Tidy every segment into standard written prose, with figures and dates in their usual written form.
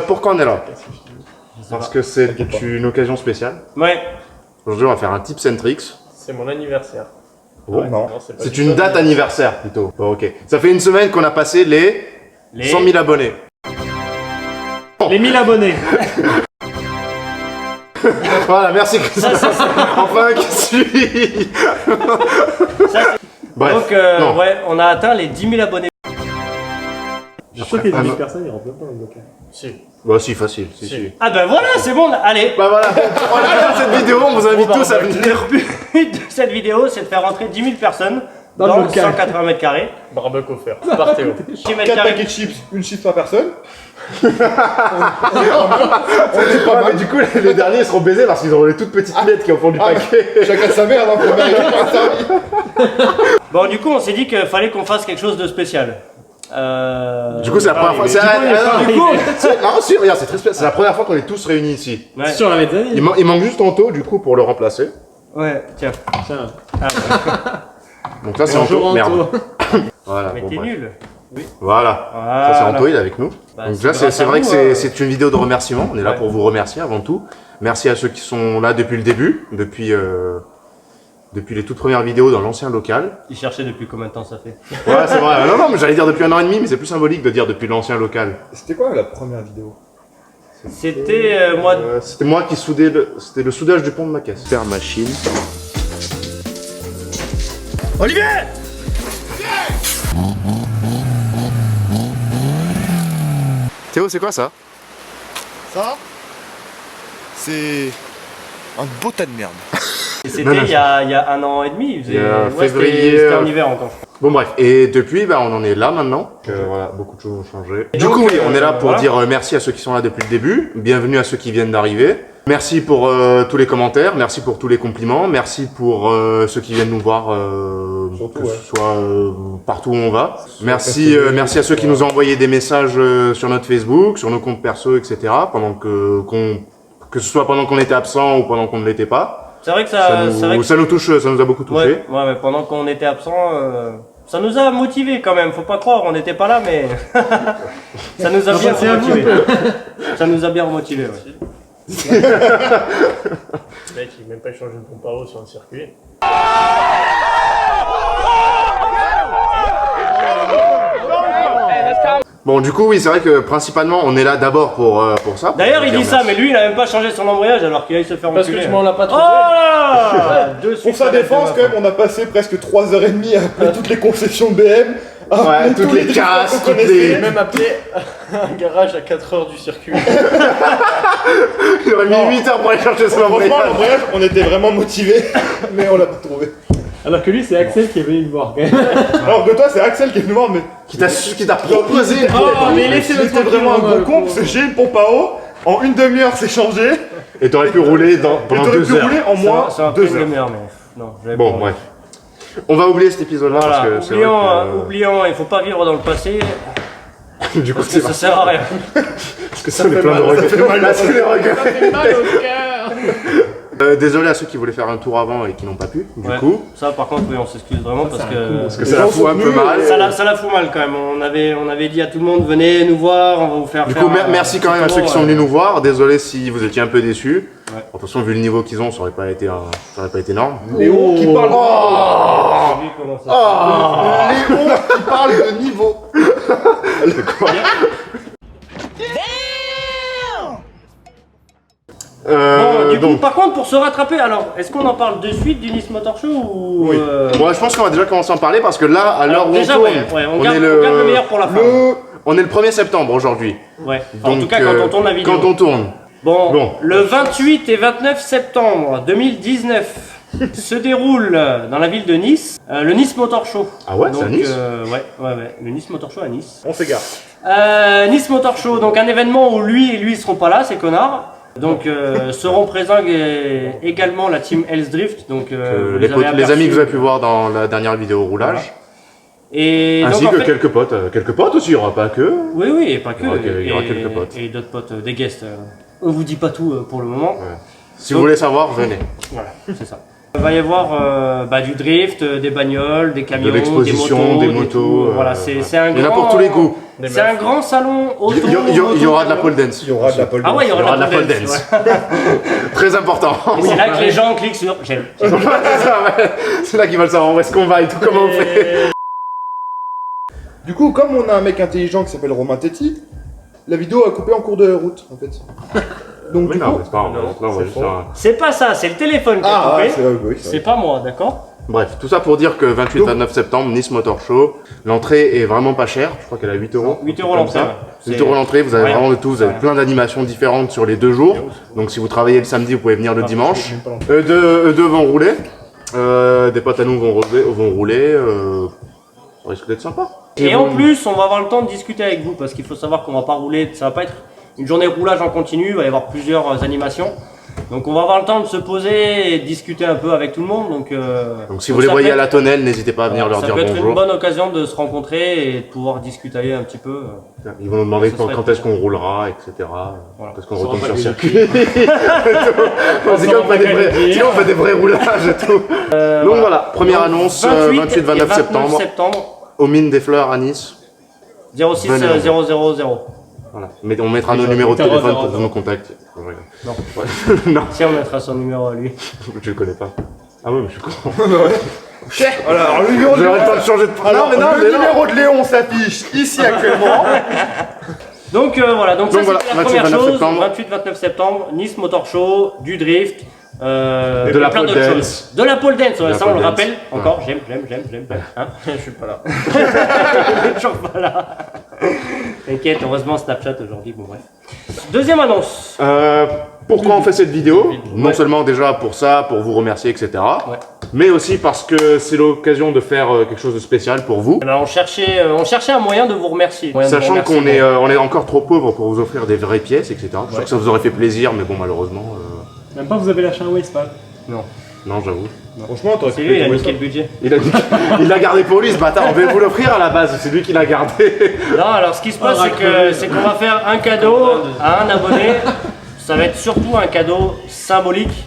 pourquoi on est là? Parce que c'est une occasion spéciale. Ouais. Aujourd'hui, on va faire un tips and tricks. C'est mon anniversaire. Oh, non. C'est une date anniversaire. anniversaire plutôt. Bon, ok. Ça fait une semaine qu'on a passé les 100 000 abonnés. Les 1000 abonnés. Voilà, merci Christophe. Enfin, qui suit. Bref. Donc, ouais, on a atteint les 10 000 abonnés. Je suis sûr qu'il y a 10 000 personnes, ils rentrent même pas dans le local. Si. Bah si, facile. Si. Ah ben voilà, c'est bon, allez. Bah voilà, pour la fin de cette vidéo, on vous invite tous à venir. Le but de cette vidéo, c'est de faire rentrer 10 000 personnes Dans dans le local. 180 mètres carrés. Barbecue offert. Par Théo. 10 mètres 4 carrés. paquets de chips, une chips par personne. Ouais, mais du coup, les derniers seront baisés parce qu'ils auront les toutes petites miettes qui en font du paquet. Chacun sa mère, hein, premier équipe pas servi. Bon, du coup, on s'est dit qu'il fallait qu'on fasse quelque chose de spécial. Du coup, c'est la première fois. Non, si, regarde, c'est très spécial. C'est la première fois qu'on est tous réunis ici. Ouais. Sur la mezzanine. Il manque juste Anto, du coup, pour le remplacer. Ouais, tiens. Tiens. Ah, Donc là, c'est Bonjour, Anto. Merde. Anto. Voilà. mais bon, t'es bref. nul. Voilà. Voilà. Ça, c'est Anto, il est avec nous. Bah, Donc c'est là, grâce c'est à vrai vous, que c'est une vidéo de remerciement. On est là Ouais. pour vous remercier avant tout. Merci à ceux qui sont là depuis le début, depuis les toutes premières vidéos dans l'ancien local. Il cherchait depuis combien de temps ça fait? Ouais, c'est vrai. Non, mais j'allais dire depuis 1 an et demi, mais c'est plus symbolique de dire depuis l'ancien local. C'était quoi la première vidéo? C'était moi. C'était moi qui soudais c'était le soudage du pont de ma caisse. Faire machine. Olivier! Théo, c'est quoi ça? Ça, c'est un beau tas de merde. Et c'était il y a 1 an et demi. Il faisait... ouais, février, c'était en hiver encore. Bon bref, et depuis, bah, on en est là maintenant. Voilà, beaucoup de choses ont changé. Du coup, oui, on est là pour voilà. dire merci à ceux qui sont là depuis le début. Bienvenue à ceux qui viennent d'arriver. Merci pour tous les commentaires, merci pour tous les compliments, merci pour ceux qui viennent nous voir, Surtout, que ouais. ce soit partout où on va. Merci, merci à ceux qui nous ont envoyé des messages sur notre Facebook, sur nos comptes perso, etc. Pendant que ce soit pendant qu'on était absent ou pendant qu'on ne l'était pas. C'est vrai que Ça nous touche, ça nous a beaucoup touché. Ouais, pendant qu'on était absent, ça nous a motivés quand même. Faut pas croire, on n'était pas là, mais ça nous a bien motivés. Ça nous a bien remotivés. Ouais. Le mec, il n'a même pas échangé une pompe à eau sur un circuit. Bon, du coup, oui, c'est vrai que principalement, on est là d'abord pour ça. pour D'ailleurs, il dire dit ça, merci. mais lui, il a même pas changé son embrayage alors qu'il aille se faire Parce enculer. que tu m'en l'as pas Oh trouvé. là là. Pour sa défense, quand même, on a passé presque 3h30 à appeler toutes les concessions BM. à Ouais, appeler toutes tous les gens casses, qu'on toutes connaissait. J'ai même appelé un garage à 4 heures du circuit. Il aurait mis 8 heures pour aller chercher son Franchement, embrayage. l'embrayage, on était vraiment motivés, mais on l'a pas trouvé. Alors que lui, c'est Axel qui est venu me voir quand même. Alors que toi, c'est Axel qui est venu voir, mais Qui t'a proposé une Oh, pompe. mais laissez-le c'était vraiment un tranquille, gros con, parce que j'ai une pompe à eau, en une demi-heure c'est changé, Et t'aurais pu rouler pendant et t'aurais 2 pu heures. rouler en moins C'est un peu 2 une heures. demi-heure, mais non. j'avais Bon, pas bref. On va oublier cet épisode-là Voilà, parce que c'est vrai oublions, il faut pas vivre dans le passé, que... du coup, parce que ça sert à rien. parce que ça, on est plein de mal, ça fait mal. Là, c'est les regrets. Ça fait mal au cœur. Désolé à ceux qui voulaient faire un tour avant et qui n'ont pas pu, du Ouais. coup. Ça, par contre, oui, on s'excuse vraiment parce Parce que que Les ça la gens fout sont un peu venus mal. et- ça la fout mal quand même. On avait dit à tout le monde, venez nous voir, on va vous faire Du faire coup, un merci quand même à petit ceux qui tour, sont venus nous voir. Désolé si vous étiez un peu déçus. Ouais. De toute façon, vu le niveau qu'ils ont, ça aurait pas été énorme. Léon qui parle J'ai vu comment ça se Léon qui parle de niveau. Bon, du coup, donc, par contre, pour se rattraper, alors, est-ce qu'on en parle de suite du Nice Motor Show ou oui. Bon, je pense qu'on va déjà commencer à en parler parce que là, à l'heure où on déjà, tourne, ouais, on on garde est le meilleur pour la fin. on est le 1er septembre aujourd'hui. Ouais. Enfin, en tout Donc, cas, quand on tourne la vidéo. Quand on tourne. Bon, le 28 et 29 septembre 2019 se déroule dans la ville de Nice le Nice Motor Show. Ah ouais, c'est à Nice ouais, le Nice Motor Show à Nice. On s'égare. Nice Motor Show, donc un événement où lui et lui seront pas là, ces connards. Donc seront présents également la team Hells Drift, donc vous les avez amis que aperçus. vous avez pu voir dans la dernière vidéo roulage. Voilà. Et Ainsi donc, en que fait- quelques potes aussi, il n'y aura pas que. Oui, et pas que. Il y aura et- quelques potes. Et d'autres potes, des guests. On vous dit pas tout pour le moment. Ouais. Si vous voulez savoir, venez. Voilà, c'est ça. Il va y avoir du drift, des bagnoles, des camions, De l'exposition, des motos. tout. Voilà, c'est un Il y en a grand... pour tous les goûts. C'est un grand salon auto. Il y aura de la pole dance. Il y aura de la pole Ah ouais, il y aura de la pole dance. dance. Très important. Et c'est là que les gens cliquent sur j'aime. C'est ça, ouais. C'est là qu'ils veulent savoir où est-ce qu'on va et tout, comment on fait. Du coup, comme on a un mec intelligent qui s'appelle Romain Tetti, la vidéo a coupé en cours de route, en fait. Donc, Mais du non, coup... c'est pas grave. Là, on va juste faire un- C'est pas ça, c'est le téléphone qui a Ah, coupé. c'est vrai, oui, c'est C'est vrai. pas moi, d'accord? Bref, tout ça pour dire que 28-29 septembre, Nice Motor Show. L'entrée est vraiment pas chère. Je crois qu'elle est à 8 euros. 8 euros comme l'entrée. ça. Ouais. 8 euros l'entrée, vous avez Ouais. vraiment de tout. Vous avez Ouais. plein d'animations différentes sur les 2 jours. Donc si vous travaillez le samedi, vous pouvez venir le dimanche. Eux deux vont rouler. Des potes à nous vont rouler. Ça risque d'être sympa. Et en plus, on va avoir le temps de discuter avec vous parce qu'il faut savoir qu'on va pas rouler, ça va pas être une journée roulage en continu, il va y avoir plusieurs animations. Donc on va avoir le temps de se poser et de discuter un peu avec tout le monde. Donc si vous les ça voyez peut à la être- tonnelle, n'hésitez pas à venir leur ça dire peut être une bonjour. bonne occasion de se rencontrer et de pouvoir discuter un petit peu. Ils vont nous demander Ça serait quand est-ce qu'on roulera, etc. Voilà. Parce qu'on Ça retombe va sur pas circuit. les C'est comme on fait des vrais roulages et tout. Donc voilà, première annonce 28-29 septembre. Aux Mines des Fleurs à Nice. 06 Venez. 000. Voilà. Mais on mettra nos numéros de téléphone pour que vous nous contactiez. Non, je rigole. Non. Ouais. Non, Si on mettra son numéro à lui. je le connais pas. Ah ouais, mais je suis con. Alors, le numéro de... J'aurais le temps de changer de... Alors, non, mais le non. numéro de Léon s'affiche ici actuellement. Donc voilà, donc ça Donc voilà, c'était la première 28-29 chose, septembre. 28-29 septembre, Nice Motor Show, du drift, de la plein pole d'autres dance. choses. De la pole dance, ouais, la ça on pole le dance. rappelle encore, j'aime. Hein Je suis pas là. Je suis toujours pas là. T'inquiète, heureusement Snapchat aujourd'hui, bon bref. Deuxième annonce. Pourquoi on fait cette vidéo? Non Ouais. seulement déjà pour ça, pour vous remercier, etc. Ouais. Mais aussi parce que c'est l'occasion de faire quelque chose de spécial pour vous. Eh ben, on cherchait un moyen de vous remercier. Sachant qu'on est, on est encore trop pauvre pour vous offrir des vraies pièces, etc. Je suis sûr que ça vous aurait fait plaisir, mais bon, malheureusement, Même pas vous avez lâché un Wastepad. Non, non, j'avoue. Franchement, t'aurais c'est pu lui, il a trouver niqué ça. le budget. Il l'a gardé pour lui, ce bâtard. On devait vous l'offrir à la base, c'est lui qui l'a gardé. Non, alors ce qui se passe, c'est qu'on va faire un cadeau à un abonné. Ça va être surtout un cadeau symbolique.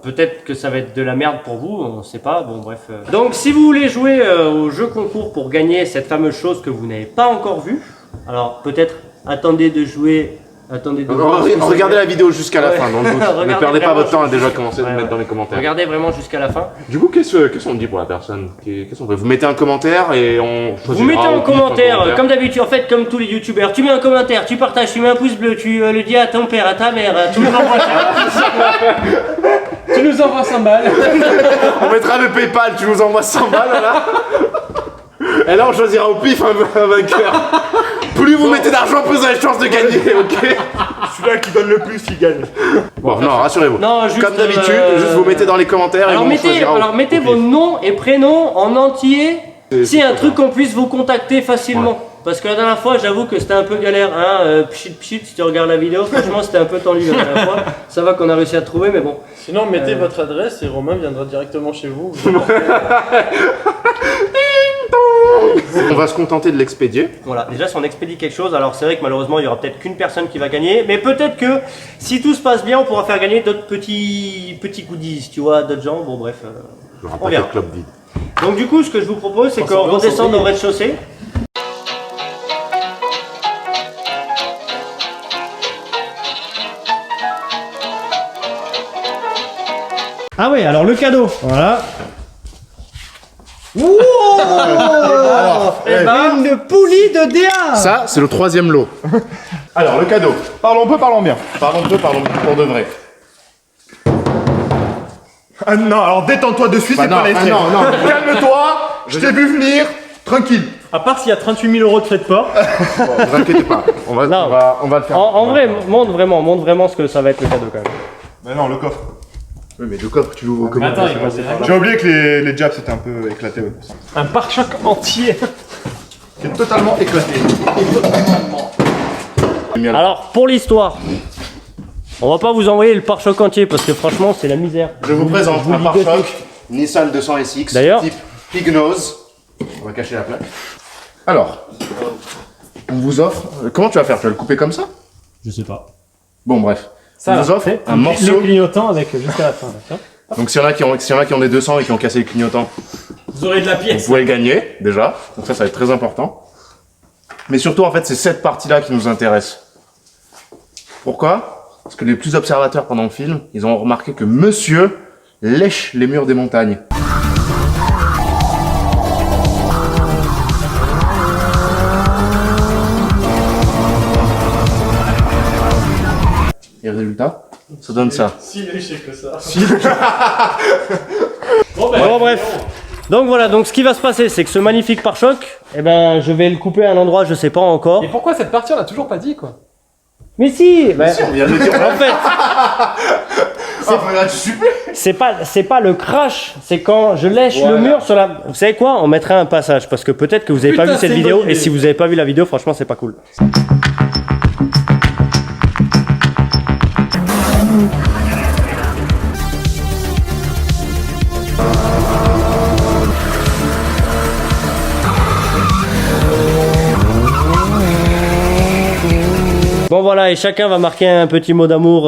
Peut-être que ça va être de la merde pour vous, on sait pas, bon bref. Donc si vous voulez jouer au jeu concours pour gagner cette fameuse chose que vous n'avez pas encore vue, alors peut-être attendez de jouer... Attendez de voir ce que Regardez c'est. la vidéo jusqu'à la Ouais. fin, dans le doute. Ne Regardez perdez pas vraiment votre temps à déjà jusqu'à- commencer de Ouais, mettre ouais. dans les commentaires. Regardez vraiment jusqu'à la fin. Du coup, qu'est-ce qu'on dit pour la personne? Qu'est-ce qu'on fait? Vous mettez un commentaire et on Vous choisira mettez au en pif commentaire, comme d'habitude, en fait, comme tous les youtubeurs, tu mets un commentaire, tu partages, tu mets un pouce bleu, tu le dis à ton père, à ta mère, tu nous envoies ça. Tu nous envoies 100 balles. On mettra le PayPal, tu nous envoies 100 balles là. Et là, on choisira au pif un vainqueur. Plus vous mettez d'argent, plus vous avez de chances de gagner, ok? Celui-là qui donne le plus, il gagne. Bon, non, rassurez-vous. Non, juste, Comme d'habitude, juste vous mettez dans les commentaires et Alors nous, on mettez, choisira au mettez pif. vos noms et prénoms en entier, C'est si un pas truc grave. qu'on puisse vous contacter facilement. Parce que la dernière fois, j'avoue que c'était un peu galère, hein, pchit, si tu regardes la vidéo, franchement c'était un peu tendu la dernière fois. Ça va qu'on a réussi à trouver, mais bon. Sinon, mettez votre adresse et Romain viendra directement chez vous. On va se contenter de l'expédier. Voilà, déjà si on expédie quelque chose, alors c'est vrai que malheureusement il y aura peut-être qu'une personne qui va gagner, mais peut-être que si tout se passe bien, on pourra faire gagner d'autres petits goodies, tu vois, d'autres gens, bon bref. Je On verra. club vide. Donc du coup, ce que je vous propose, c'est qu'on Forcément, redescende c'est au rez-de-chaussée. Ah ouais, alors le cadeau. Voilà. Eh ben, Une poulie de DA. Ça, c'est le 3e lot. Alors, le cadeau. Parlons peu, parlons bien. Parlons pour de vrai. Ah non, alors détends-toi dessus, Bah c'est non, pas les ah non, non. Calme-toi, je t'ai vu venir, tranquille. À part s'il y a 38 000 € de frais de port. Bon, vous inquiétez pas. On va le faire. en vrai, montre vraiment ce que ça va être le cadeau quand même. Mais non, le coffre. Oui, mais le coffre, tu l'ouvres comment? Attends, il va passer là. J'ai oublié que les jabs étaient un peu éclatés. Ouais. Un pare-choc entier. C'est totalement éclaté. Alors, pour l'histoire, on va pas vous envoyer le pare-choc entier parce que franchement, c'est la misère. Je vous présente un ligote pare-choc Nissan 200 SX D'ailleurs- type Pig Nose. On va cacher la plaque. Alors, on vous offre. Comment tu vas faire? Tu vas le couper comme ça? Je sais pas. Bon, bref. Ça, on vous offre c'est un le morceau. clignotant avec jusqu'à la fin. D'accord. Donc s'il y en a qui ont des 200 et qui ont cassé le clignotant, Vous aurez de la vous pièce. pouvez le gagner déjà. Donc ça va être très important. Mais surtout en fait c'est cette partie-là qui nous intéresse. Pourquoi? Parce que les plus observateurs pendant le film, ils ont remarqué que monsieur lèche les murs des montagnes. Et résultat, ça donne ça. Si léché que ça. Bon bref. Donc voilà, donc ce qui va se passer, c'est que ce magnifique pare-choc, eh ben je vais le couper à un endroit, je sais pas encore. Et pourquoi cette partie on l'a toujours pas dit quoi? Mais si, ben, On vient de le dire. en fait, C'est c'est pas le crash, c'est quand je lèche le mur sur la. Vous savez quoi? On mettra un passage parce que peut-être que vous avez pas Putain, vu cette c'est une vidéo bonne et idée. si vous avez pas vu la vidéo, franchement, c'est pas cool. Bon voilà, et chacun va marquer un petit mot d'amour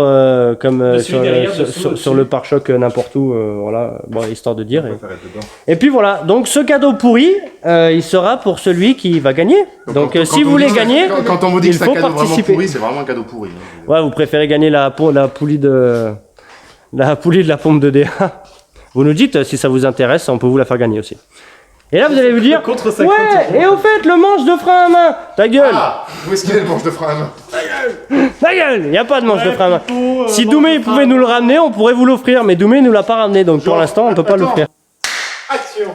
comme Dessus, derrière, dessous, sur le pare-choc n'importe où, voilà, bon, histoire de dire. On va faire être dedans. Et puis voilà, donc ce cadeau pourri, il sera pour celui qui va gagner. Donc si vous voulez gagner, quand on vous dit que il c'est un faut cadeau vraiment participer. pourri, c'est vraiment un cadeau pourri. Hein. Ouais, vous préférez gagner la poulie de la pompe de DA. Vous nous dites si ça vous intéresse, on peut vous la faire gagner aussi. Et là vous allez vous dire, Contre 50 ouais, et au fait le manche de frein à main, ta gueule, Ah, où est-ce qu'il est le manche de frein à main? ta gueule, y a pas de manche de frein à main. Si Doumé pouvait nous le ramener, on pourrait vous l'offrir, mais Doumé nous l'a pas ramené, donc pour l'instant on peut pas l'offrir. Action.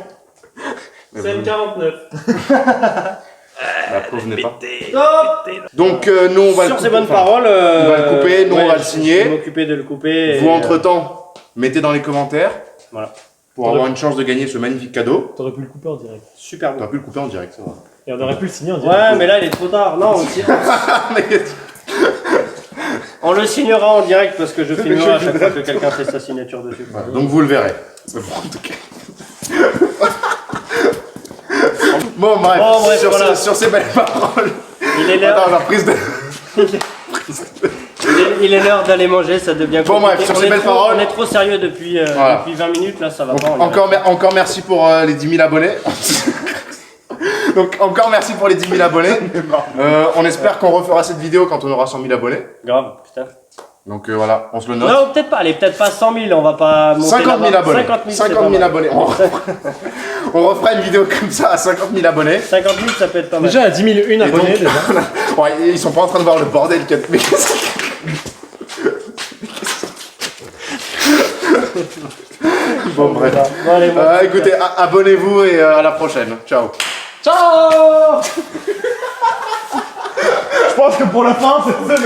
Scène 49. La preuve n'est pas. Donc nous on va Sur le ces couper, bonnes enfin, paroles, on va le couper, nous, on va le je signer. vais m'occuper de le couper. Vous et, entre-temps, mettez dans les commentaires voilà. pour avoir une chance de gagner ce magnifique cadeau. T'aurais pu le couper en direct. Super beau. T'aurais pu le couper en direct, ça va. Et on aurait pu le signer en direct. Ouais, mais là il est trop tard. Non, on le signera en direct parce que je filmerai à chaque fois que quelqu'un fait sa signature dessus. Voilà, donc vous le verrez. Bon bref, Bon, bref, sur, voilà. sur ces belles paroles. Il est l'heure. Attends, la prise de... Il est l'heure d'aller manger, ça devient compliqué. Bon, bref, sur On ces est belles trop- paroles. On est trop sérieux depuis, Voilà. depuis 20 minutes, là ça va Donc, pas. on est- encore merci pour les 10 000 abonnés. Donc encore merci pour les 10 000 abonnés. On espère qu'on refera cette vidéo quand on aura 100 000 abonnés. Grave, putain. Donc voilà, on se le note. Non, peut-être pas, allez, peut-être pas 100 000, on va pas monter 50 000 là-bas. abonnés. 50 000, abonnés. On refera une vidéo comme ça à 50 000 abonnés. 50 000, ça peut être pas mal. Déjà à 10 001 abonnés donc- déjà. Ouais, ils sont pas en train de voir le bordel qu'il y a. Mais qu'est-ce que- Bon bref. Bon, allez, bon. Écoutez, abonnez-vous et à la prochaine. Ciao. Ciao. Je pense que pour la fin, c'est ça.